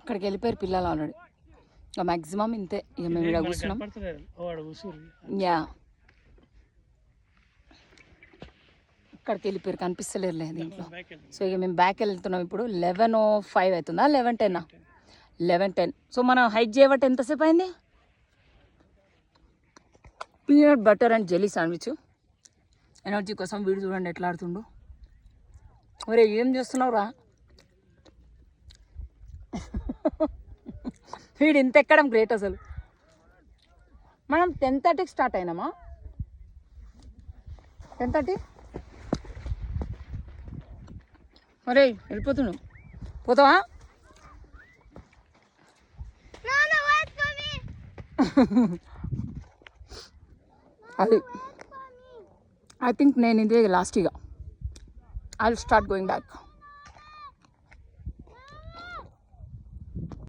అక్కడికి వెళ్ళిపోయారు పిల్లలు ఆల్రెడీ. ఇక మ్యాక్సిమం ఇంతే. ఇక మేము ఇక్కడ కూర్చున్నాం. యా, అక్కడికి వెళ్ళిపోయారు, కనిపిస్తలేరులే దీంట్లో. సో ఇక మేము బ్యాక్ వెళ్తున్నాం. ఇప్పుడు 11:05 అవుతుందా, 11:10? 11:10. సో మనం హైక్ చేయబట్టి ఎంతసేపు అయింది? Peanut butter and jelly sandwich. Energy కోసం వీడు చూడండి ఎట్లా ఆడుతుండు. ఒరే ఏం చేస్తున్నావు రా? వీడు ఇంత ఎక్కడం గ్రేట్ అసలు. మనం 10:30కి స్టార్ట్ అయినామా? 10:30. ఒరే వెళ్ళిపోతున్నావు, పోతావా? అది ఐ థింక్ నేను ఇదే లాస్ట్. ఇక I will start going back.